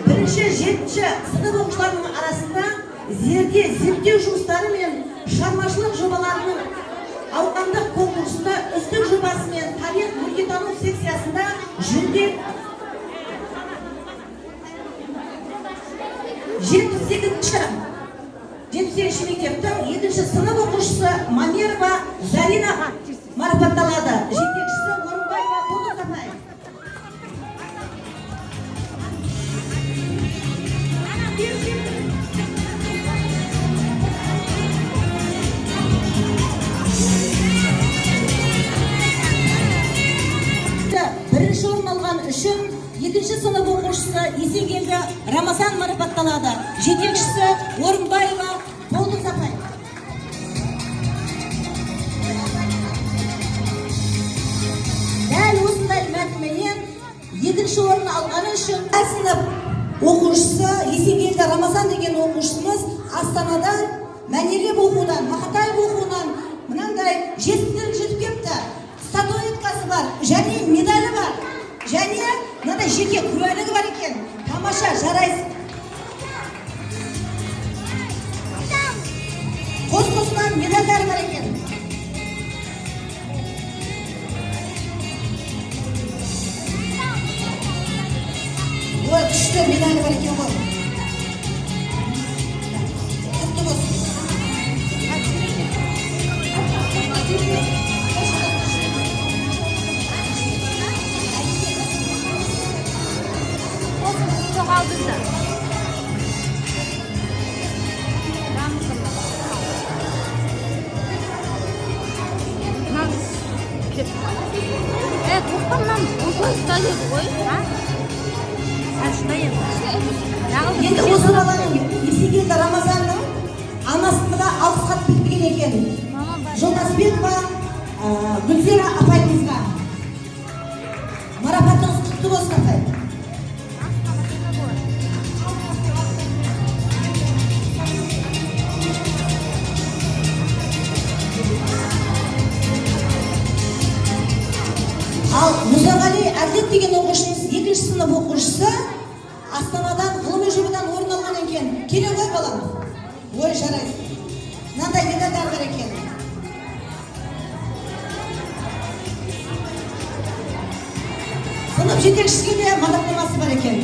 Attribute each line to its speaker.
Speaker 1: бірінші, жетінші сынып оқушыларының арасында зерттеу жұмыстары мен шығармашылық жобаларының аудандық конкурсында үздік жобасы мен тарих өлкетану секциясында жүлде 78-ші мектептің 2-ші сынып оқушысы Манерова Зарина марапатталады. Жетекшісі Орынбаева Болысапай. Бірінші орын алған үшін 2-ші сынып оқушысы Есенгелді Рамазан марапатталады. Жетекшісі Орынбаева Болысапай. Дәл осындай мәртебемен 2-ші орын алғаны үшін сынып оқушысы Есенгелді Рамазан деген оқушымыз Астанадан, мәнерлеп оқудан, Мақатаев оқуынан мынандай жетістіктерге жетіп кепті. Статуэткасы бар, және медалі бар, және мынандай жеке куәлігі бар екен. Тамаша, жарайсың. Қос-қосынан медальдары бар екен. Ой, күшті медалі бар екен ғой. Құтты болсын.
Speaker 2: Çok aldırdı. Тоқтамнан осылай еді ғой.
Speaker 1: Енді осы баланың Есенгелді Рамазанның анасына да алғыс хат берген екен. Жолдасбекова Гүлзира апайымызға. Марапатыңыз құтты болсын апай. Ал Мұзағали Әділет деген оқушымыз 2-ші сынып оқушысы Астанадан ғылыми жобадан орын алған екен. Келе ғой балам. Ой, жарайсың. Мынандай медальдар бар екен. Сынып жетекшісіне де мадақтамасы бар екен.